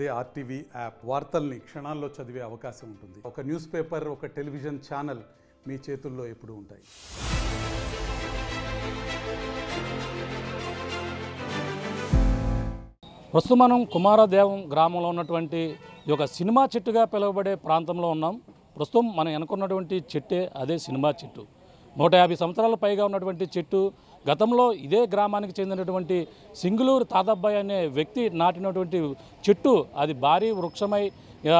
అదే RTV app వార్తల్ని క్షణాల్లో చదివే అవకాశం ఉంటుంది. ఒక న్యూస్ పేపర్, ఒక టెలివిజన్ ఛానల్ మీ చేతుల్లో ఎప్పుడూ ఉంటాయి. ప్రస్తుతం మనం కుమారదేవం గ్రామంలో ఉన్నటువంటి ఈ యొక్క సినిమా చెట్టుగా పిలువబడే ప్రాంతంలో ఉన్నాం. ప్రస్తుతం మనం అనుకున్నటువంటి చెట్టే అదే సినిమా చెట్టు. 150 సంవత్సరాల పైగా ఉన్నటువంటి చెట్టు. గతంలో ఇదే గ్రామానికి చెందినటువంటి సింగులూరు తాతబ్బాయి అనే వ్యక్తి నాటినటువంటి చెట్టు. అది భారీ వృక్షమై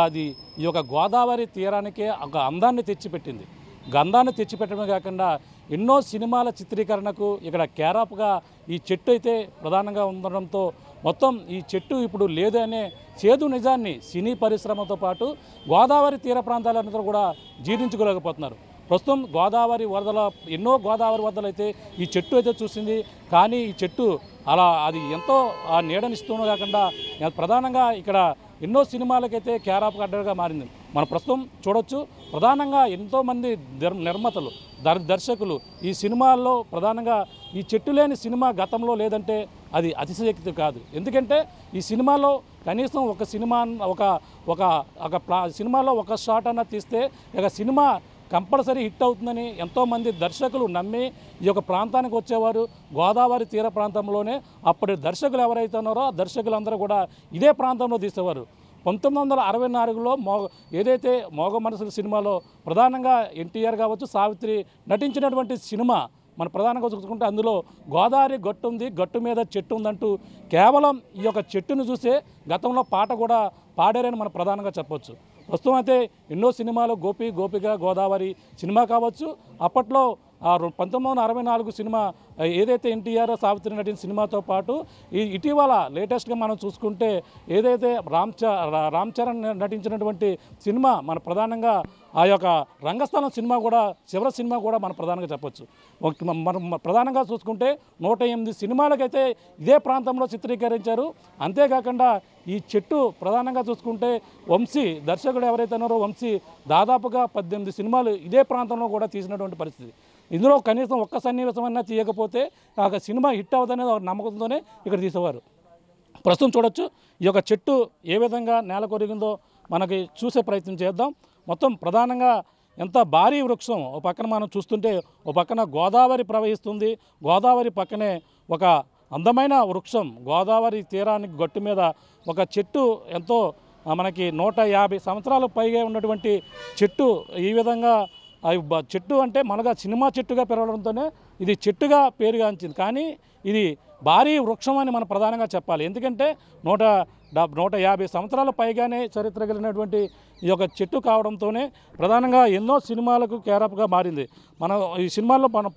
అది ఈ యొక్క గోదావరి తీరానికే ఒక అందాన్ని తెచ్చిపెట్టింది. గంధాన్ని తెచ్చిపెట్టడమే కాకుండా ఎన్నో సినిమాల చిత్రీకరణకు ఇక్కడ కేరాప్గా ఈ చెట్టు అయితే ప్రధానంగా ఉండడంతో మొత్తం ఈ చెట్టు ఇప్పుడు లేదు అనే చేదు నిజాన్ని సినీ పరిశ్రమతో పాటు గోదావరి తీర ప్రాంతాలందరూ కూడా జీర్ణించుకోలేకపోతున్నారు. ప్రస్తుతం గోదావరి వరదల ఎన్నో గోదావరి వరదలు అయితే ఈ చెట్టు అయితే చూసింది. కానీ ఈ చెట్టు అలా అది ఎంతో ఆ నీడనిస్తూనే కాకుండా ప్రధానంగా ఇక్కడ ఎన్నో సినిమాలకైతే క్యారాప్ అడ్డగా మారింది. మనం ప్రస్తుతం చూడొచ్చు. ప్రధానంగా ఎంతోమంది నిర్మాతలు దర్శకులు ఈ సినిమాల్లో ప్రధానంగా ఈ చెట్టు లేని సినిమా గతంలో లేదంటే అది అతిశయోక్తి కాదు. ఎందుకంటే ఈ సినిమాలో కనీసం ఒక సినిమా సినిమాలో ఒక షాట్ అన్న తీస్తే ఇక సినిమా కంపల్సరీ హిట్ అవుతుందని ఎంతోమంది దర్శకులు నమ్మి ఈ యొక్క ప్రాంతానికి వచ్చేవారు. గోదావరి తీర ప్రాంతంలోనే అప్పటి దర్శకులు ఎవరైతే ఉన్నారో ఆ దర్శకులందరూ కూడా ఇదే ప్రాంతంలో తీసేవారు. 1964లో ఏదైతే మోగ మనసుల సినిమాలో ప్రధానంగా ఎన్టీఆర్ కావచ్చు, సావిత్రి నటించినటువంటి సినిమా మన ప్రధానంగా చూసుకుంటే అందులో గోదావరి గట్టు ఉంది, గట్టు మీద చెట్టు ఉందంటూ కేవలం ఈ యొక్క చెట్టును చూసే గతంలో పాట కూడా పాడారని మనం ప్రధానంగా చెప్పొచ్చు. ప్రస్తుతం అయితే ఎన్నో సినిమాలు గోపిక గోదావరి సినిమా కావచ్చు, అప్పట్లో 1964 సినిమా ఏదైతే ఎన్టీఆర్ సావిత్రి నటించిన సినిమాతో పాటు ఇటీవల లేటెస్ట్గా మనం చూసుకుంటే ఏదైతే రామ్ చరణ్ నటించినటువంటి సినిమా మన ప్రధానంగా ఆ యొక్క రంగస్థలం సినిమా కూడా చివరి సినిమా కూడా మనం ప్రధానంగా చెప్పొచ్చు. మనం ప్రధానంగా చూసుకుంటే 108 సినిమాలకైతే ఇదే ప్రాంతంలో చిత్రీకరించారు. అంతేకాకుండా ఈ చెట్టు ప్రధానంగా చూసుకుంటే వంశీ దర్శకుడు ఎవరైతే ఉన్నారో వంశీ దాదాపుగా 18 సినిమాలు ఇదే ప్రాంతంలో కూడా తీసినటువంటి పరిస్థితి. ఇందులో కనీసం ఒక్క సన్నివేశమైనా తీయకపోతే ఆ సినిమా హిట్ అవుతుందనేది ఒక నమ్మకంతోనే ఇక్కడ తీసేవారు. ప్రస్తుతం చూడొచ్చు ఈ యొక్క చెట్టు ఏ విధంగా నేల కొరిగిందో మనకి చూసే ప్రయత్నం చేద్దాం. మొత్తం ప్రధానంగా ఎంత భారీ వృక్షం. ఒక పక్కన మనం చూస్తుంటే ఒక పక్కన గోదావరి ప్రవహిస్తుంది. గోదావరి పక్కనే ఒక అందమైన వృక్షం. గోదావరి తీరానికి గట్టు మీద ఒక చెట్టు ఎంతో మనకి 150 సంవత్సరాల పైగా ఉన్నటువంటి చెట్టు ఈ విధంగా చెట్టు అంటే మనగా సినిమా చెట్టుగా పెరగడంతోనే ఇది చెట్టుగా పేరుగాంచింది. కానీ ఇది భారీ వృక్షం అని మనం ప్రధానంగా చెప్పాలి. ఎందుకంటే 150 సంవత్సరాల పైగానే చరిత్ర కలిగినటువంటి ఈ యొక్క చెట్టు కావడంతోనే ప్రధానంగా ఎన్నో సినిమాలకు కేరాప్గా మారింది. మనం ఈ సినిమాల్లో మనం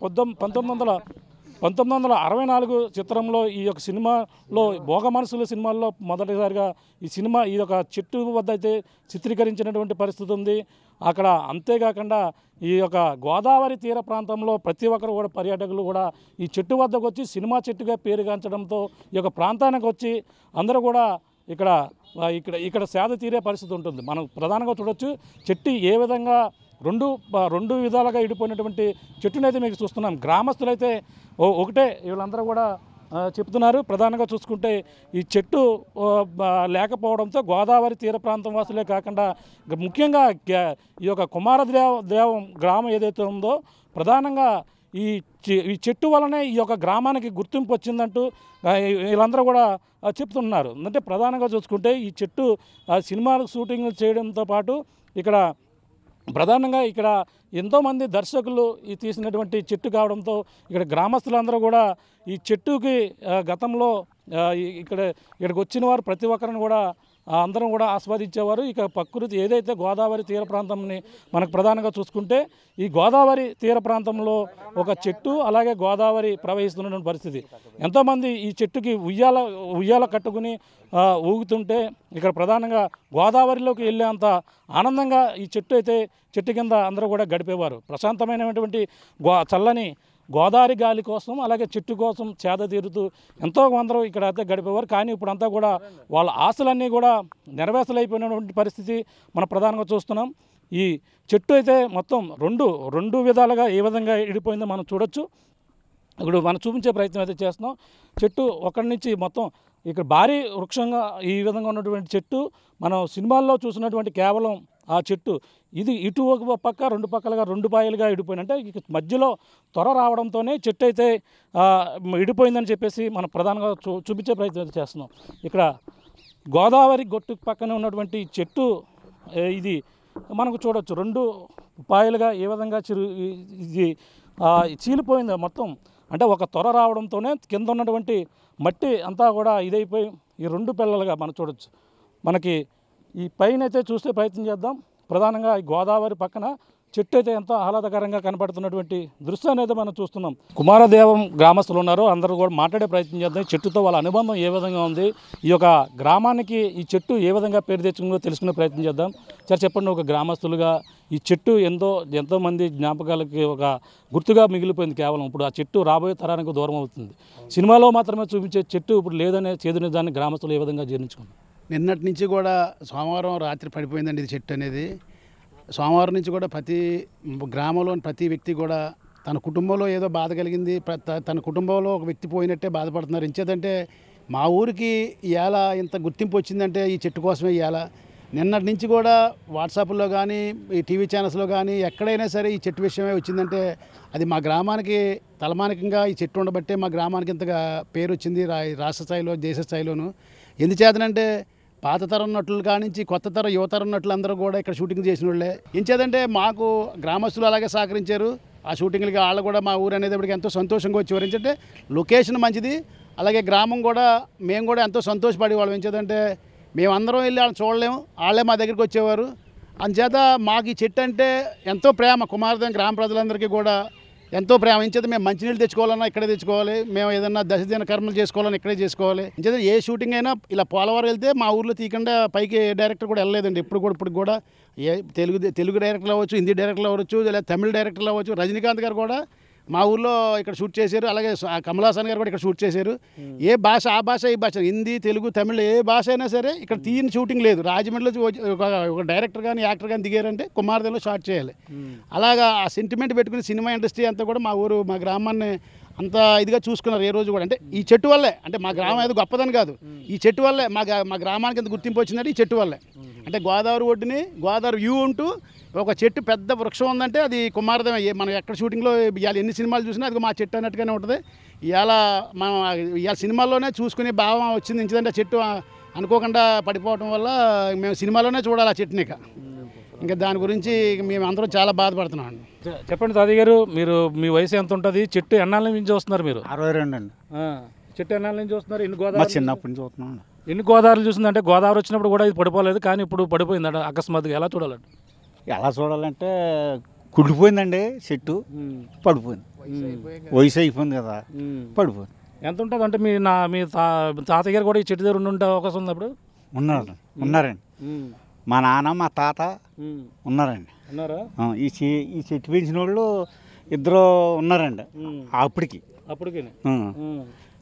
1964 చిత్రంలో ఈ యొక్క సినిమాలో భోగ మనసుల సినిమాల్లో మొదటిసారిగా ఈ యొక్క చెట్టు వద్ద అయితే చిత్రీకరించినటువంటి పరిస్థితి ఉంది అక్కడ. అంతేకాకుండా ఈ యొక్క గోదావరి తీర ప్రాంతంలో ప్రతి ఒక్కరు కూడా పర్యాటకులు కూడా ఈ చెట్టు వద్దకు వచ్చి సినిమా చెట్టుగా పేరుగాంచడంతో ఈ యొక్క ప్రాంతానికి వచ్చి అందరూ కూడా ఇక్కడ సేద తీరే పరిస్థితి ఉంటుంది. మనం ప్రధానంగా చూడొచ్చు చెట్టు ఏ విధంగా రెండు విధాలుగా ఇడిపోయినటువంటి చెట్టునైతే మీకు చూస్తున్నాం. గ్రామస్తులైతే ఒకటే వీళ్ళందరూ కూడా చెప్తున్నారు. ప్రధానంగా చూసుకుంటే ఈ చెట్టు లేకపోవడంతో గోదావరి తీర ప్రాంతం వాసులే కాకుండా ముఖ్యంగా ఈ యొక్క కుమారదేవం గ్రామం ఏదైతే ఉందో ప్రధానంగా ఈ చెట్టు వలనే ఈ యొక్క గ్రామానికి గుర్తింపు వచ్చిందంటూ వీళ్ళందరూ కూడా చెప్తున్నారు. అంటే ప్రధానంగా చూసుకుంటే ఈ చెట్టు సినిమాలకు షూటింగ్ చేయడంతో పాటు ఇక్కడ ప్రధానంగా ఇక్కడ ఎంతోమంది దర్శకులు ఈ తీసినటువంటి చెట్టు కావడంతో ఇక్కడ గ్రామస్తులందరూ కూడా ఈ చెట్టుకి గతంలో ఇక్కడికి వచ్చిన వారు ప్రతి ఒక్కరిని కూడా అందరం కూడా ఆస్వాదించేవారు. ఇక ప్రకృతి ఏదైతే గోదావరి తీర ప్రాంతంని మనకు ప్రధానంగా చూసుకుంటే ఈ గోదావరి తీర ప్రాంతంలో ఒక చెట్టు అలాగే గోదావరి ప్రవహిస్తున్నటువంటి పరిస్థితి. ఎంతోమంది ఈ చెట్టుకి ఉయ్యాల కట్టుకుని ఊగుతుంటే ఇక్కడ ప్రధానంగా గోదావరిలోకి వెళ్ళేంత ఆనందంగా ఈ చెట్టు కింద అందరూ కూడా గడిపేవారు. ప్రశాంతమైనటువంటి చల్లని గోదావరి గాలి కోసం అలాగే చెట్టు కోసం చేద తీరుతూ ఎంతో అందరూ ఇక్కడ అయితే గడిపేవారు. కానీ ఇప్పుడంతా కూడా వాళ్ళ ఆశలన్నీ కూడా నెరవేర్చలేకపోయినటువంటి పరిస్థితి మనం ప్రధానంగా చూస్తున్నాం. ఈ చెట్టు అయితే మొత్తం రెండు విధాలుగా ఏ విధంగా ఇడిపోయిందో మనం చూడొచ్చు. ఇప్పుడు మనం చూపించే ప్రయత్నం అయితే చేస్తున్నాం. చెట్టు ఒకటి నుంచి మొత్తం ఇక్కడ భారీ వృక్షంగా ఈ విధంగా ఉన్నటువంటి చెట్టు మనం సినిమాల్లో చూసినటువంటి కేవలం ఆ చెట్టు ఇది ఇటు ఒక పక్క రెండు పక్కలుగా రెండు పాయలుగా ఇడిపోయింది. అంటే ఇక మధ్యలో త్వర రావడంతోనే చెట్టు అయితే ఇడిపోయిందని చెప్పేసి మనం ప్రధానంగా చూపించే ప్రయత్నం చేస్తున్నాం. ఇక్కడ గోదావరి గొట్టు పక్కన ఉన్నటువంటి చెట్టు ఇది మనకు చూడవచ్చు రెండు పాయలుగా ఏ విధంగా ఇది చీలిపోయింది మొత్తం. అంటే ఒక త్వర రావడంతోనే కింద ఉన్నటువంటి మట్టి అంతా కూడా ఇదైపోయి ఈ రెండు పిల్లలుగా మనం చూడవచ్చు. మనకి ఈ పైన అయితే చూస్తే ప్రయత్నం చేద్దాం. ప్రధానంగా ఈ గోదావరి పక్కన చెట్టు అయితే ఎంతో ఆహ్లాదకరంగా కనపడుతున్నటువంటి దృశ్యాన్ని అయితే మనం చూస్తున్నాం. కుమారదేవం గ్రామస్తులు ఉన్నారు, అందరూ కూడా మాట్లాడే ప్రయత్నం చేద్దాం. చెట్టుతో వాళ్ళ అనుబంధం ఏ విధంగా ఉంది, ఈ యొక్క గ్రామానికి ఈ చెట్టు ఏ విధంగా పేరు తెచ్చుకుందో తెలుసుకునే ప్రయత్నం చేద్దాం. సార్ చెప్పండి, ఒక గ్రామస్తులుగా ఈ చెట్టు ఎంతోమంది జ్ఞాపకాలకి ఒక గుర్తుగా మిగిలిపోయింది. కేవలం ఇప్పుడు ఆ చెట్టు రాబోయే తరానికి దూరం అవుతుంది. సినిమాలో మాత్రమే చూపించే చెట్టు ఇప్పుడు లేదనే చేదుని దాన్ని గ్రామస్తులు ఏ విధంగా జీర్ణించుకున్నారు? నిన్నటి నుంచి కూడా సోమవారం రాత్రి పడిపోయిందండి ఇది చెట్టు అనేది. సోమవారం నుంచి కూడా ప్రతి గ్రామంలోని ప్రతి వ్యక్తి కూడా తన కుటుంబంలో ఏదో బాధ కలిగింది, తన కుటుంబంలో ఒక వ్యక్తి పోయినట్టే బాధపడుతున్నారు. ఇంచేదంటే మా ఊరికి ఇవాళ ఇంత గుర్తింపు వచ్చిందంటే ఈ చెట్టు కోసమే. ఇవాళ నిన్నటి నుంచి కూడా వాట్సాప్లో కానీ ఈ టీవీ ఛానల్స్లో కానీ ఎక్కడైనా సరే ఈ చెట్టు విషయమే వచ్చిందంటే అది మా గ్రామానికి తలమానికంగా ఈ చెట్టు ఉండబట్టే మా గ్రామానికి ఇంతగా పేరు వచ్చింది రాష్ట్ర స్థాయిలో దేశ స్థాయిలోను. ఎందుచేతనంటే పాత తరం నటులు కానించి కొత్త తరం యువతరం నటులు అందరూ కూడా ఇక్కడ షూటింగ్ చేసిన వాళ్ళే. ఎంచేదంటే మాకు గ్రామస్తులు అలాగే సహకరించారు. ఆ షూటింగ్లకి వాళ్ళు కూడా మా ఊరు అనేటప్పటికి ఎంతో సంతోషంగా వచ్చేవారు. ఏంటంటే లొకేషన్ మంచిది, అలాగే గ్రామం కూడా మేము కూడా ఎంతో సంతోషపడేవాళ్ళం. ఎంచేదంటే మేమందరం వెళ్ళి వాళ్ళని చూడలేము, వాళ్ళే మా దగ్గరికి వచ్చేవారు. అందుచేత మాకు ఈ చెట్టు అంటే ఎంతో ప్రేమ. కుమారదేవం గ్రామ ప్రజలందరికీ కూడా ఎంతో ప్రేమ. ఇంచేత మేము మంచినీళ్ళు తెచ్చుకోవాలన్నా ఇక్కడే తెచ్చుకోవాలి, మేము ఏదన్నా దశదిన కర్మలు చేసుకోవాలన్నా ఇక్కడే చేసుకోవాలి. ఇంచేత ఏ షూటింగ్ అయినా ఇలా పోలవరం వెళ్తే మా ఊర్లో తీయకుండా పైకి డైరెక్టర్ కూడా వెళ్ళలేదండి ఇప్పుడు కూడా ఏ తెలుగు డైరెక్టర్లు అవ్వచ్చు, హిందీ డైరెక్టర్లు అవ్వచ్చు, లేదా తమిళ డైరెక్టర్లు అవ్వచ్చు. రజనీకాంత్ గారు కూడా మా ఊర్లో ఇక్కడ షూట్ చేశారు. అలాగే కమల్ హాసన్ గారు కూడా ఇక్కడ షూట్ చేశారు. ఏ భాష ఆ భాష ఈ భాష, హిందీ తెలుగు తమిళ్ ఏ భాష అయినా సరే ఇక్కడ తీయని షూటింగ్ లేదు. రాజమండ్రిలో ఒక డైరెక్టర్ కానీ యాక్టర్ కానీ దిగారంటే కుమారదేవిలో షాట్ చేయాలి. అలాగా ఆ సెంటిమెంట్ పెట్టుకుని సినిమా ఇండస్ట్రీ అంతా కూడా మా గ్రామాన్ని అంత ఇదిగా చూసుకున్నారు ఏ రోజు కూడా. అంటే ఈ చెట్టు వల్లే, అంటే మా గ్రామం ఏదో గొప్పదని కాదు, ఈ చెట్టు వల్లే మా గ్రామానికి ఎంత గుర్తింపు వచ్చిందంటే ఈ చెట్టు వల్లే. అంటే గోదావరి ఒడ్డుని గోదావరి వ్యూ ఉంటూ ఒక చెట్టు పెద్ద వృక్షం ఉందంటే అది కుమారదేవం. మనం ఎక్కడ షూటింగ్లో ఇవాళ ఎన్ని సినిమాలు చూసినా అది మా చెట్టు అన్నట్టుగానే ఉంటుంది. ఇవాళ మనం ఇవాళ సినిమాల్లోనే చూసుకునే భావం వచ్చింది. ఎందుకంటే ఆ చెట్టు అనుకోకుండా పడిపోవడం వల్ల మేము సినిమాలోనే చూడాలి ఆ చెట్టుని. ఇంకా దాని గురించి మేము అందరం చాలా బాధపడుతున్నాం అండి. చెప్పండి తాతయ్య గారు, మీరు మీ వయసు ఎంత ఉంటుంది? చెట్టు ఎన్నాళ్ళ నుంచి వస్తున్నారు మీరు? 62 అండి. చెట్టు ఎన్నాళ్ళ నుంచి వస్తున్నారు? ఎన్ని గోదావరి చిన్నప్పటి నుంచి చూస్తున్నాం. ఎన్ని గోదావరిలు చూసిందంటే గోదావరి వచ్చినప్పుడు కూడా ఇది పడిపోలేదు, కానీ ఇప్పుడు పడిపోయిందంట అకస్మాత్తుగా. ఎలా చూడాలండి? ఎలా చూడాలంటే కుళ్ళిపోయిందండి చెట్టు, పడిపోయింది. వయసు అయిపోయింది కదా, పడిపోయింది. ఎంత ఉంటుంది అంటే మీ తాతయ్య గారు కూడా ఈ చెట్టు దగ్గర ఉండే అవకాశం ఉంది అప్పుడు? ఉన్నారండి. మా నాన్న మా తాత ఉన్నారండి. ఉన్నారా? ఈ చెట్టు పెంచిన వాళ్ళు ఇద్దరు ఉన్నారండి అప్పటికి.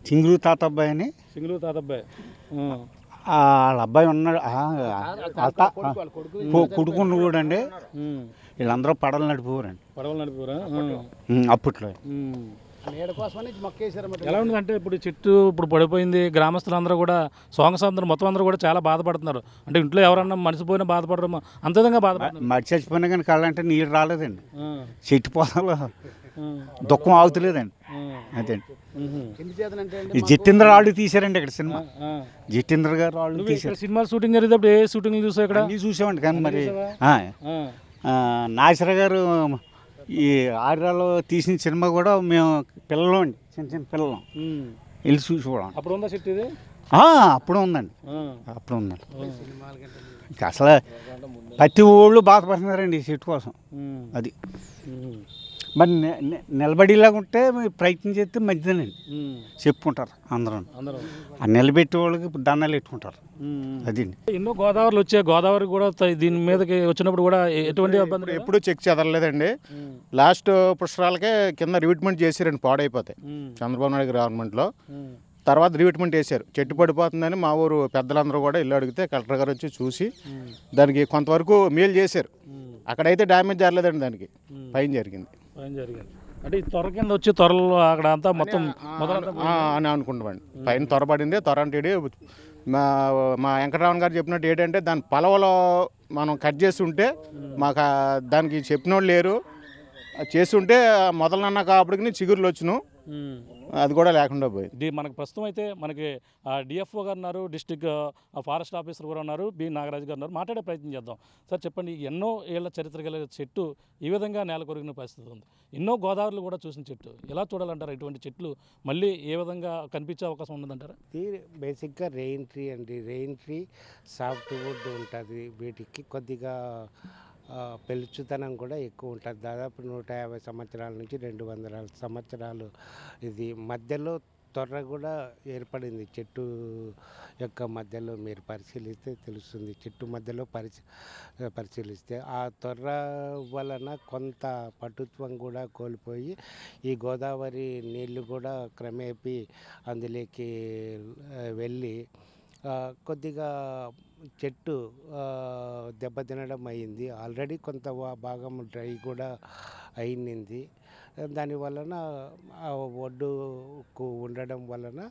సింగులు తాత అబ్బాయి అని. సింగులు తాత అబ్బాయి వాళ్ళ అబ్బాయి ఉన్నాడు, కొడుకున్న కూడా అండి. వీళ్ళందరూ పడవలు నడిపోరండి. అప్పట్లో. ఎలా ఉంది అంటే ఇప్పుడు చెట్టు ఇప్పుడు పడిపోయింది, గ్రామస్తులందరూ కూడా అందరూ మొత్తం అందరూ కూడా చాలా బాధపడుతున్నారు. అంటే ఇంట్లో ఎవరన్నా మనిషిపోయినా బాధపడరు, అంత విధంగా బాధపడుతున్నారు. మడి చచ్చిపోయినా కానీ కళ్ళంటే నీళ్ళు రాలేదండి. చెట్టు పోతాలో దుఃఖం ఆగుతలేదండి. అదేండి. ఈ జితేంద్ర వాళ్ళు తీశారండి ఇక్కడ సినిమా. జితేంద్ర గారు వాళ్ళు తీశారు. సినిమా షూటింగ్ జరిగేటప్పుడు ఏ షూటింగ్ చూసా? ఇక్కడ చూసామండి. కానీ మరి నాగేశ్వర గారు ఈ ఆర్యాలో తీసిన సినిమా కూడా మేము పిల్లలు అండి, చిన్న పిల్లలు వెళ్ళి చూసుకోవడం. అప్పుడు ఉందా చెట్టు ఇది? అప్పుడు ఉందండి. అప్పుడు ఉందండి. అసలు ప్రతి ఊళ్ళు బాధపడుతున్నారండి ఈ చెట్టు కోసం. అది మరి నిలబడిలాగా ఉంటే ప్రయత్నం చేస్తే మంచిదేనండి చెప్పుకుంటారు అందరూ. ఆ నిలబెట్టే వాళ్ళకి దండాలు పెట్టుకుంటారు. అది ఎన్నో గోదావరిలు వచ్చాయి. గోదావరి కూడా దీని మీదకి వచ్చినప్పుడు కూడా ఎటువంటి ఇబ్బంది ఎప్పుడు చెక్ చెదరలేదండి. లాస్ట్ పుష్కరాలకే కింద రివిట్మెంట్ చేశారండి, పాడైపోతాయి చంద్రబాబు నాయుడు గవర్నమెంట్లో. తర్వాత రివిట్మెంట్ వేశారు. చెట్టు పడిపోతుందని మా ఊరు పెద్దలందరూ కూడా ఇల్లు అడిగితే కలెక్టర్ గారు వచ్చి చూసి దానికి కొంతవరకు మేలు చేశారు. అక్కడైతే డ్యామేజ్ జరగలేదండి, దానికి పైన జరిగింది. అంటే ఈ త్వర కింద వచ్చి త్వరలో అక్కడ అంతా మొత్తం అని అనుకుంటామండి. పైన త్వరపడింది, త్వర అంటే మా మా వెంకటరామన్ గారు చెప్పినట్టు ఏంటంటే దాని పలవలో మనం కట్ చేసి ఉంటే మాకు దానికి చెప్పిన వాళ్ళు లేరు. చేసి ఉంటే మొదలన్నా కాపడికి చిగురులు వచ్చును, అది కూడా లేకుండా పోయింది. మనకు ప్రస్తుతం అయితే మనకి డిఎఫ్ఓ గారు ఉన్నారు, డిస్ట్రిక్ట్ ఫారెస్ట్ ఆఫీసర్ కూడా ఉన్నారు, బి నాగరాజు గారు ఉన్నారు. మాట్లాడే ప్రయత్నం చేద్దాం. సార్ చెప్పండి, ఎన్నో ఏళ్ల చరిత్ర గల చెట్టు ఈ విధంగా నేల కొరిగిన పరిస్థితి ఉంది. ఎన్నో గోదావరిలో కూడా చూసిన చెట్టు ఎలా చూడాలంటారు? ఇటువంటి చెట్లు మళ్ళీ ఏ విధంగా కనిపించే అవకాశం ఉన్నదంటారా? ఇది బేసిక్గా రెయిన్ ట్రీ అండి. రెయిన్ ట్రీ సాఫ్ట్ వుడ్ ఉంటుంది, వీటికి కొద్దిగా పెలుచుతనం కూడా ఎక్కువ ఉంటుంది. దాదాపు 150 సంవత్సరాల నుంచి 200 సంవత్సరాలు ఇది మధ్యలో తొర్ర కూడా ఏర్పడింది. చెట్టు యొక్క మధ్యలో మీరు పరిశీలిస్తే తెలుస్తుంది. చెట్టు మధ్యలో పరిశీలిస్తే ఆ తొర్ర వలన కొంత పటుత్వం కూడా కోల్పోయి ఈ గోదావరి నీళ్లు కూడా క్రమేపీ అందులోకి వెళ్ళి కొద్దిగా చెట్టు దెబ్బతినడం అయింది. ఆల్రెడీ కొంత భాగం డ్రై కూడా అయింది. దాని వలన ఒడ్డుకు ఉండడం వలన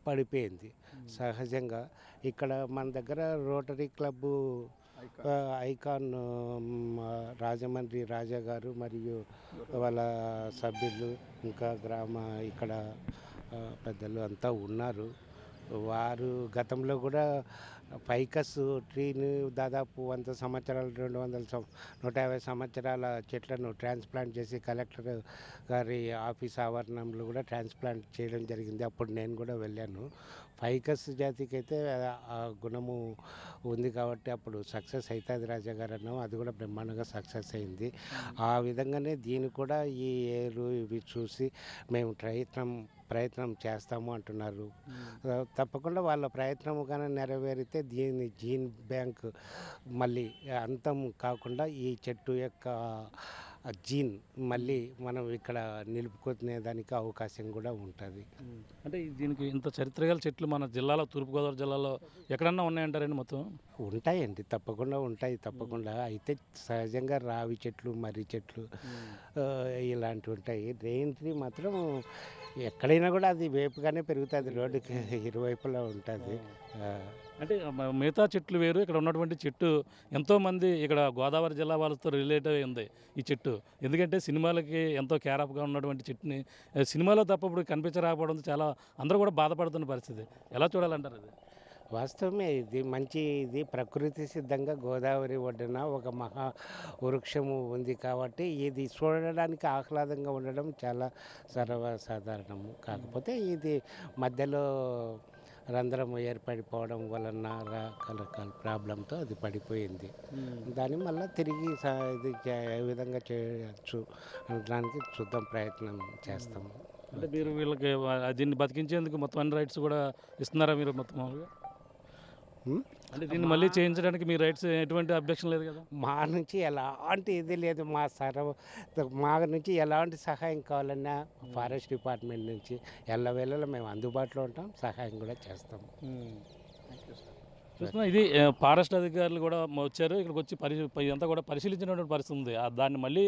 పడిపోయింది. సహజంగా ఇక్కడ మన దగ్గర రోటరీ క్లబ్బు ఐకాన్ రాజమండ్రి రాజా గారు మరియు వాళ్ళ సభ్యులు ఇంకా ఇక్కడ పెద్దలు అంతా ఉన్నారు. వారు గతంలో కూడా ఫైకస్ ట్రీని దాదాపు 100 సంవత్సరాలు 150 సంవత్సరాల చెట్లను ట్రాన్స్ప్లాంట్ చేసి కలెక్టర్ గారి ఆఫీస్ ఆవరణంలో కూడా ట్రాన్స్ప్లాంట్ చేయడం జరిగింది. అప్పుడు నేను కూడా వెళ్ళాను. ఫైకస్ జాతికి అయితే ఆ గుణము ఉంది కాబట్టి అప్పుడు సక్సెస్ అవుతుంది రాజా గారు అన్నాం. అది కూడా బ్రహ్మాండంగా సక్సెస్ అయింది. ఆ విధంగానే దీన్ని కూడా ఈ ఏరు ఇవి చూసి మేము ప్రయత్నం చేస్తాము అంటున్నారు. తప్పకుండా వాళ్ళ ప్రయత్నం కానీ నెరవేరితే దీని జీన్ బ్యాంక్ మళ్ళీ అంతం కాకుండా ఈ చెట్టు యొక్క జీన్ మళ్ళీ మనం ఇక్కడ నిలుపుకునే దానికి అవకాశం కూడా ఉంటుంది. అంటే దీనికి ఇంత చరిత్ర గల చెట్లు మన జిల్లాలో, తూర్పుగోదావరి జిల్లాలో ఎక్కడన్నా ఉన్నాయంటారండి? మొత్తం ఉంటాయండి, తప్పకుండా ఉంటాయి. తప్పకుండా అయితే సహజంగా రావి చెట్లు, మర్రి చెట్లు ఇలాంటివి ఉంటాయి. రెయిన్ ట్రీ మాత్రం ఎక్కడైనా కూడా అది వేపుగానే పెరుగుతుంది, రోడ్డుకి ఇరువైపులా ఉంటుంది. అంటే మిగతా చెట్లు వేరు, ఇక్కడ ఉన్నటువంటి చెట్టు ఎంతోమంది ఇక్కడ గోదావరి జిల్లా వాళ్ళతో రిలేట్ అయి ఉంది ఈ చెట్టు. ఎందుకంటే సినిమాలకి ఎంతో కేరాప్గా ఉన్నటువంటి చెట్టుని సినిమాలో తప్ప ఇప్పుడు కనిపించరాకపోవడంతో చాలా అందరూ కూడా బాధపడుతున్న పరిస్థితి. ఎలా చూడాలంటారు? అది వాస్తవమే. ఇది ప్రకృతి సిద్ధంగా గోదావరి ఒడ్డున ఒక మహా వృక్షము ఉంది కాబట్టి ఇది చూడడానికి ఆహ్లాదంగా ఉండడం చాలా సర్వసాధారణము. కాకపోతే ఇది మధ్యలో రంధ్రం ఏర్పడిపోవడం వలన రకరకాల ప్రాబ్లంతో అది పడిపోయింది. దాన్ని మళ్ళీ తిరిగి ఇది ఏ విధంగా చేయవచ్చు దానికి చూద్దాం, ప్రయత్నం చేస్తాము. అంటే మీరు వీళ్ళకి దీన్ని బతికించేందుకు మొత్తం అన్ని రైట్స్ కూడా ఇస్తున్నారా మీరు మొత్తం? అంటే దీన్ని మళ్ళీ చేయించడానికి మీ రైట్స్ ఎటువంటి అబ్జెక్షన్ లేదు కదా? మా నుంచి ఎలాంటి ఇది లేదు. మా నుంచి ఎలాంటి సహాయం కావాలన్నా ఫారెస్ట్ డిపార్ట్మెంట్ నుంచి ఎల్లవేళలా మేము అందుబాటులో ఉంటాం, సహాయం కూడా చేస్తాం. చూస్తున్నా ఇది ఫారెస్ట్ అధికారులు కూడా వచ్చారు, ఇక్కడికి వచ్చి ఇదంతా కూడా పరిశీలించినటువంటి పరిస్థితి ఉంది. దాన్ని మళ్ళీ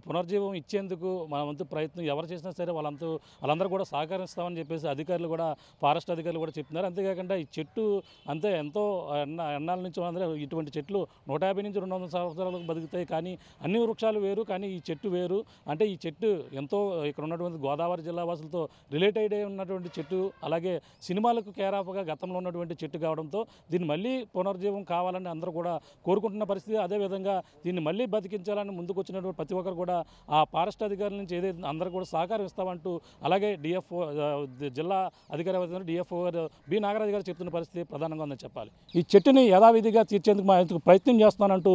పునర్జీవం ఇచ్చేందుకు మన వంతు ప్రయత్నం ఎవరు చేసినా సరే వాళ్ళందరూ కూడా సహకరిస్తామని చెప్పేసి అధికారులు కూడా, ఫారెస్ట్ అధికారులు కూడా చెప్తున్నారు. అంతేకాకుండా ఈ చెట్టు అంతే ఎంతో ఎన్నాళ్ళ నుంచి అందరూ ఇటువంటి చెట్లు 150 నుంచి 200 సంవత్సరాలకు బతుకుతాయి. కానీ అన్ని వృక్షాలు వేరు, కానీ ఈ చెట్టు వేరు. అంటే ఈ చెట్టు ఎంతో ఇక్కడ ఉన్నటువంటి గోదావరి జిల్లా వాసులతో రిలేటెడ్ అయి ఉన్నటువంటి చెట్టు, అలాగే సినిమాలకు కేరాఫ్గా గతంలో ఉన్నటువంటి చెట్టు కావడంతో దీన్ని మళ్ళీ పునర్జీవం కావాలని అందరూ కూడా కోరుకుంటున్న పరిస్థితి. అదేవిధంగా దీన్ని మళ్ళీ బతికించాలని ముందుకు వచ్చినటువంటి ప్రతి ఒక్కరు కూడా ఆ ఫారెస్ట్ అధికారుల నుంచి ఏదైతే అందరూ కూడా సహకారం ఇస్తామంటూ, అలాగే డిఎఫ్ఓ జిల్లా అధికారి డిఎఫ్ఓ గారు బి నాగరాజు గారు చెప్తున్న పరిస్థితి ప్రధానంగా ఉందని చెప్పాలి. ఈ చెట్టుని యథావిధిగా తీర్చేందుకు మా ప్రయత్నం చేస్తానంటూ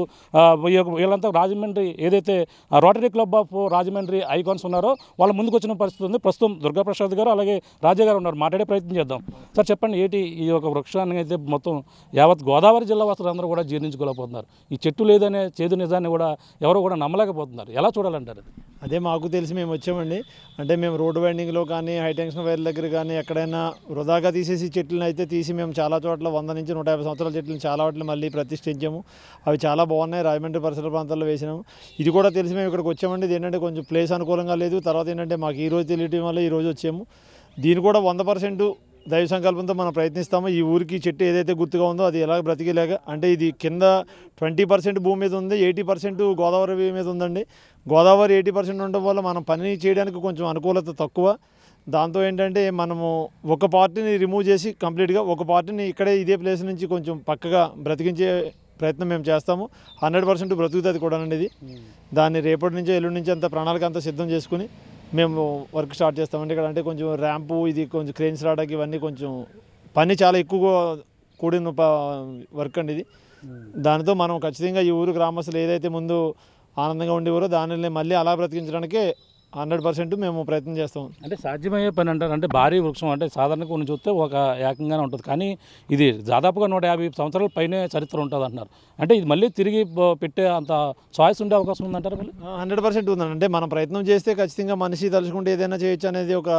వీళ్ళంతా రాజమండ్రి ఏదైతే rotary club of Rajahmundry icons ఉన్నారో వాళ్ళ ముందుకు వచ్చిన పరిస్థితి ఉంది. ప్రస్తుతం దుర్గాప్రసాద్ గారు అలాగే రాజా గారు ఉన్నారు, మాట్లాడే ప్రయత్నం చేద్దాం. సార్ చెప్పండి, ఏంటి ఈ యొక్క వృక్షాన్ని అయితే మొత్తం మొత్తం యావత్ గోదావరి జిల్లా వాసులందరూ కూడా జీర్ణించుకోలేకపోతున్నారు. ఈ చెట్టు లేదనే చేదు నిజాన్ని కూడా ఎవరు కూడా నమ్మలేకపోతున్నారు. ఎలా చూడాలంటారు? అదే మాకు తెలిసి మేము వచ్చామండి. అంటే మేము రోడ్డు వైండింగ్లో కానీ హైటెన్షన్ వైర్ దగ్గర కానీ ఎక్కడైనా వృధాగా తీసేసి చెట్లను అయితే తీసి మేము చాలా చోట్ల 100 నుంచి 150 సంవత్సరాల చెట్లను చాలా వాటిని మళ్ళీ ప్రతిష్ఠించాము. అవి చాలా బాగున్నాయి. రాజమండ్రి పరిసర ప్రాంతాల్లో వేసినాము. ఇది కూడా తెలిసి మేము ఇక్కడికి వచ్చామండి. ఇది ఏంటంటే కొంచెం ప్లేస్ అనుకూలంగా లేదు. తర్వాత ఏంటంటే మాకు ఈ రోజు తెలియటం వల్ల ఈ రోజు వచ్చాము. దీన్ని కూడా 100% దైవ సంకల్పంతో మనం ప్రయత్నిస్తాము. ఈ ఊరికి చెట్టు ఏదైతే గుర్తుగా ఉందో అది ఎలా బ్రతికేలాగా, అంటే ఇది కింద 20% భూమి మీద ఉంది, 80% గోదావరి మీద ఉందండి. గోదావరి 80% ఉండడం వల్ల మనం పని చేయడానికి కొంచెం అనుకూలత తక్కువ. దాంతో ఏంటంటే మనము ఒక పార్టీని రిమూవ్ చేసి కంప్లీట్గా ఒక పార్టీని ఇక్కడే ఇదే ప్లేస్ నుంచి కొంచెం పక్కగా బ్రతికించే ప్రయత్నం మేము చేస్తాము. 100% బ్రతుకుతుంది కూడా అండి ఇది. దాన్ని రేపటి నుంచో ఎల్లుండి నుంచి అంత ప్రణాళిక అంతా సిద్ధం చేసుకుని మేము వర్క్ స్టార్ట్ చేస్తామండి. ఇక్కడ అంటే కొంచెం ర్యాంపు, ఇది కొంచెం క్రేన్స్ రావడానికి ఇవన్నీ కొంచెం పని చాలా ఎక్కువగా కూడిన వర్క్ అండి ఇది. దానితో మనం ఖచ్చితంగా ఈ ఊరు గ్రామస్తులు ఏదైతే ముందు ఆనందంగా ఉండేవారో దానిని మళ్ళీ అలా బ్రతికించడానికే 100% మేము ప్రయత్నం చేస్తాం. అంటే సాధ్యమయ్యే పని అంటారు. అంటే భారీ వృక్షం అంటే సాధారణంగా కొన్ని చూస్తే ఒక ఏకంగానే ఉంటుంది, కానీ ఇది దాదాపుగా 150 సంవత్సరాల పైనే చరిత్ర ఉంటుంది అంటున్నారు. అంటే ఇది మళ్ళీ తిరిగి పెట్టే అంత చాయిస్ ఉండే అవకాశం ఉందంటారు? మళ్ళీ 100% ఉందండి. అంటే మనం ప్రయత్నం చేస్తే ఖచ్చితంగా మనిషి తలుచుకుంటే ఏదైనా చేయొచ్చు అనేది ఒక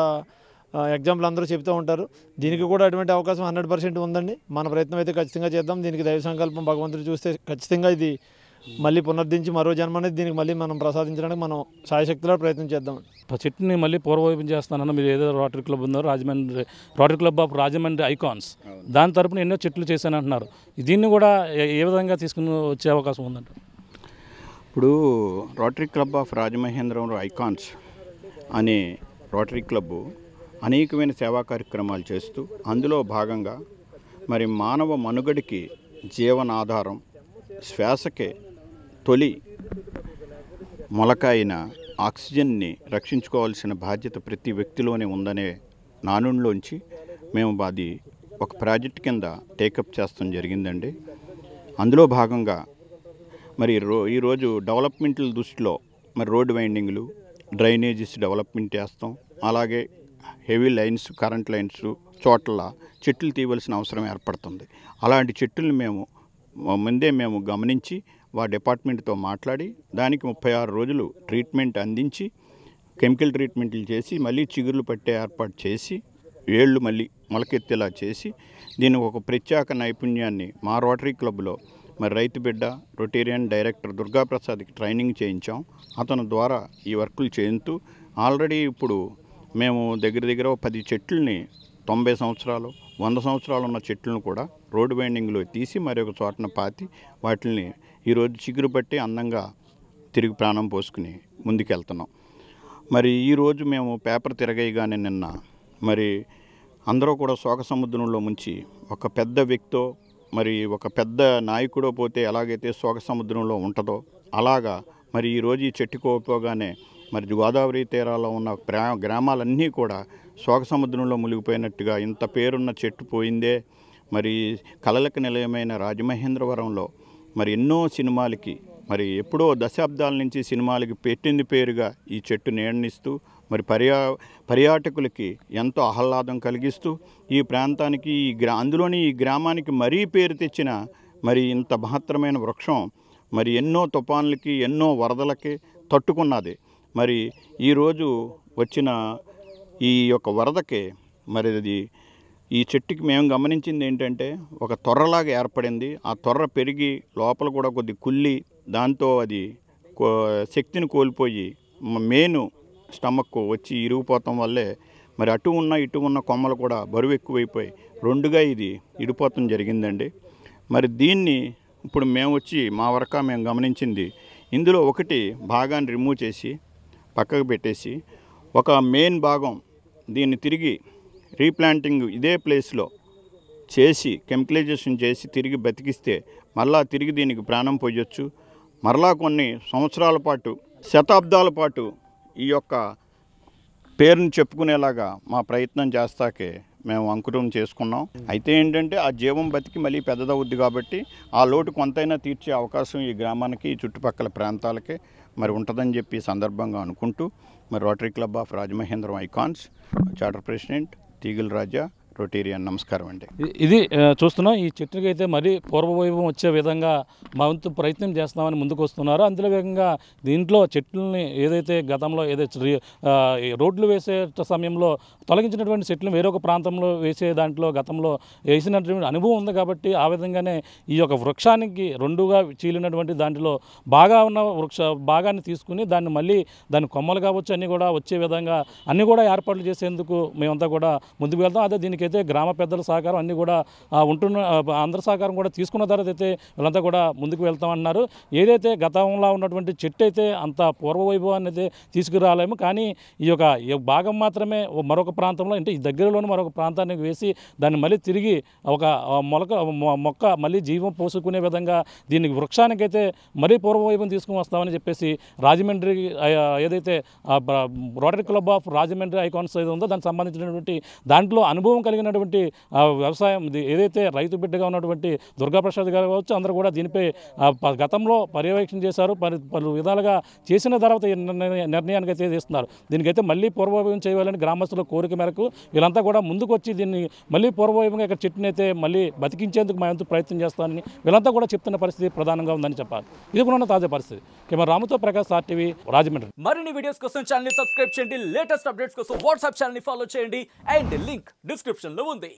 ఎగ్జాంపుల్ అందరూ చెప్తూ ఉంటారు. దీనికి కూడా అటువంటి అవకాశం 100% ఉందండి. మన ప్రయత్నం అయితే ఖచ్చితంగా చేద్దాం. దీనికి దైవ సంకల్పం భగవంతుడు చూస్తే ఖచ్చితంగా ఇది మళ్ళీ పునరుద్ధరించి మరో జన్మ అనేది దీనికి మళ్ళీ మనం ప్రసాదించడానికి మనం సాయశక్తిలో ప్రయత్నం చేద్దాం. చెట్టుని మళ్ళీ పూర్వవైపు చేస్తానన్న మీరు ఏదో రోటరీ క్లబ్ ఉందో Rajahmundry, rotary club of Rajahmundry icons, దాని తరపున ఎన్నో చెట్లు చేశానంటున్నారు. దీన్ని కూడా ఏ విధంగా తీసుకుని వచ్చే అవకాశం ఉందంట? ఇప్పుడు rotary club of Rajamahendravaram icons అనే రోటరీ క్లబ్బు అనేకమైన సేవా కార్యక్రమాలు చేస్తూ అందులో భాగంగా మరి మానవ మనుగడికి జీవనాధారం, శ్వాసకే తొలి మొలక అయిన ఆక్సిజన్ని రక్షించుకోవాల్సిన బాధ్యత ప్రతి వ్యక్తిలోనే ఉందనే నానుడిలోంచి మేము అది ఒక ప్రాజెక్ట్ కింద టేకప్ చేస్తాం జరిగిందండి. అందులో భాగంగా మరి ఈరోజు డెవలప్మెంట్ల దృష్టిలో మరి రోడ్డు వైండింగ్లు, డ్రైనేజెస్ డెవలప్మెంట్ చేస్తాం. అలాగే హెవీ లైన్స్, కరెంట్ లైన్స్ చోట్ల చెట్లు తీయవలసిన అవసరం ఏర్పడుతుంది. అలాంటి చెట్టుల్ని మేము గమనించి డిపార్ట్మెంట్తో మాట్లాడి దానికి 36 రోజులు ట్రీట్మెంట్ అందించి కెమికల్ ట్రీట్మెంట్లు చేసి మళ్ళీ చిగుర్లు పట్టే ఏర్పాటు చేసి ఏళ్ళు మళ్ళీ మొలకెత్తేలా చేసి దీనికి ఒక ప్రత్యేక నైపుణ్యాన్ని మా రోటరీ క్లబ్లో మరి రైతు బిడ్డ రొటేరియన్ డైరెక్టర్ దుర్గాప్రసాద్కి ట్రైనింగ్ చేయించాం. అతని ద్వారా ఈ వర్కులు చేయించు ఆల్రెడీ ఇప్పుడు మేము దగ్గర 10 చెట్లని 90 సంవత్సరాలు 100 సంవత్సరాలు ఉన్న చెట్లను కూడా రోడ్డు వైండింగ్లో తీసి మరి ఒక చోటన పాతి వాటిని ఈరోజు చిగురు పట్టి అందంగా తిరిగి ప్రాణం పోసుకుని ముందుకెళ్తున్నాం. మరి ఈరోజు మేము పేపర్ తిరగేయగానే నిన్న మరి అందరూ కూడా శోక సముద్రంలో ముంచి ఒక పెద్ద వ్యక్తో మరి ఒక పెద్ద నాయకుడో పోతే ఎలాగైతే శోక సముద్రంలో ఉంటుందో అలాగా మరి ఈరోజు ఈ చెట్టు కోల్పోగానే మరి గోదావరి తీరాల్లో ఉన్న గ్రామాలన్నీ కూడా శోక సముద్రంలో మునిగిపోయినట్టుగా ఇంత పేరున్న చెట్టు పోయిందే. మరి కళలకు నిలయమైన రాజమహేంద్రవరంలో మరి ఎన్నో సినిమాలకి మరి ఎప్పుడో దశాబ్దాల నుంచి సినిమాలకి పెట్టింది పేరుగా ఈ చెట్టు నీడనిస్తూ మరి పర్యాటకులకి ఎంతో ఆహ్లాదం కలిగిస్తూ ఈ ప్రాంతానికి అందులోని ఈ గ్రామానికి మరీ పేరు తెచ్చిన మరి ఇంత మహత్తరమైన వృక్షం మరి ఎన్నో తుఫాన్లకి ఎన్నో వరదలకి తట్టుకున్నది. మరి ఈరోజు వచ్చిన ఈ యొక్క వరదకి మరి అది ఈ చెట్టుకి మేము గమనించింది ఏంటంటే ఒక తొర్రలాగా ఏర్పడింది. ఆ తొర్ర పెరిగి లోపల కూడా కొద్ది కుళ్ళి దాంతో అది శక్తిని కోల్పోయి మెయిన్ స్టమక్ వచ్చి ఇరిగిపోవటం వల్లే మరి అటు ఉన్న ఇటు ఉన్న కొమ్మలు కూడా బరువు ఎక్కువైపోయి రెండుగా ఇది ఇడిపోవటం జరిగిందండి. మరి దీన్ని ఇప్పుడు మేము వచ్చి మా వరకు మేము గమనించింది ఇందులో ఒకటి భాగాన్ని రిమూవ్ చేసి పక్కకు పెట్టేసి ఒక మెయిన్ భాగం దీన్ని తిరిగి రీప్లాంటింగ్ ఇదే ప్లేస్లో చేసి కెమికలైజేషన్ చేసి తిరిగి బతికిస్తే మళ్ళా తిరిగి దీనికి ప్రాణం పోయొచ్చు. మరలా కొన్ని సంవత్సరాల పాటు శతాబ్దాల పాటు ఈ యొక్క పేరుని చెప్పుకునేలాగా మా ప్రయత్నం చేస్తాకే మేము అంకురం చేసుకున్నాం. అయితే ఏంటంటే ఆ జీవం బతికి మళ్ళీ పెద్దదవుద్ది కాబట్టి ఆ లోటు కొంతైనా తీర్చే అవకాశం ఈ గ్రామానికి ఈ చుట్టుపక్కల ప్రాంతాలకే మరి ఉంటుందని చెప్పి సందర్భంగా అనుకుంటూ మరి rotary club of Rajamahendram icons charter president తీగల రాజా, రొటేరియన్. నమస్కారం అండి. ఇది చూస్తున్నాం. ఈ చెట్టుకి అయితే మరీ పూర్వవైభవం వచ్చే విధంగా మా వంతు ప్రయత్నం చేస్తామని ముందుకు వస్తున్నారు. అందులో వేగంగా దీంట్లో చెట్లని ఏదైతే గతంలో ఏదైతే రోడ్లు వేసే సమయంలో తొలగించినటువంటి చెట్లను వేరొక ప్రాంతంలో వేసే దాంట్లో గతంలో వేసినటువంటి అనుభవం ఉంది కాబట్టి ఆ విధంగానే ఈ యొక్క వృక్షానికి రెండుగా చీలినటువంటి దాంట్లో బాగా ఉన్న భాగాన్ని తీసుకుని దాన్ని మళ్ళీ దాని కొమ్మలు కావచ్చు అన్నీ కూడా వచ్చే విధంగా అన్నీ కూడా ఏర్పాట్లు చేసేందుకు మేమంతా కూడా ముందుకు వెళ్తాం. అదే దీనికైతే గ్రామ పెద్దల సహకారం అన్నీ కూడా అందరి సహకారం కూడా తీసుకున్న తర్వాత అయితే వీళ్ళంతా కూడా ముందుకు వెళ్తామన్నారు. ఏదైతే గతంలో ఉన్నటువంటి చెట్టు అయితే అంత పూర్వవైభవాన్ని అయితే తీసుకురాలేము, కానీ ఈ భాగం మాత్రమే మరొక ప్రాంతంలో అంటే ఈ దగ్గరలోని మరొక ప్రాంతానికి వేసి దాన్ని మళ్ళీ తిరిగి ఒక మొక్క మళ్ళీ జీవం పోసుకునే విధంగా దీనికి వృక్షానికైతే మరీ పూర్వవైభవం తీసుకుని వస్తామని చెప్పేసి రాజమండ్రి ఏదైతే rotary club of Rajahmundry icons ఏదో ఉందో దానికి సంబంధించినటువంటి దాంట్లో అనుభవం కలిగినటువంటి వ్యవసాయం ఏదైతే రైతు బిడ్డగా ఉన్నటువంటి దుర్గాప్రసాద్ గారు కావచ్చు అందరూ కూడా దీనిపై గతంలో పర్యవేక్షణ చేశారు. పలు విధాలుగా చేసిన తర్వాత నిర్ణయానికి అయితే చేస్తున్నారు. దీనికైతే మళ్ళీ పూర్వవైభవం చేయాలని గ్రామస్తుల కోరిక మేరకు వీళ్ళంతా కూడా ముందుకు వచ్చి దీన్ని మళ్ళీ పూర్వవైభవంగా ఇక్కడ చెట్టుని అయితే మళ్ళీ బతికించేందుకు మా వంతు ప్రయత్నం చేస్తామని వీళ్ళంతా కూడా చెప్తున్న పరిస్థితి ప్రధానంగా ఉందని చెప్పాలి. ఇది కూడా తాజా పరిస్థితి. కెమెరా రాముతో ప్రకాష్, RTV, రాజమండ్రి. మరిన్ని వీడియోస్ కోసం ఛానల్ ని సబ్స్క్రైబ్ చేయండి. లేటెస్ట్ అప్డేట్స్ కోసం వాట్సాప్ ఛానల్ ని ఫాలో చేయండి. అండ్ లింక్ డిస్క్రిప్షన్ లో ఉంది.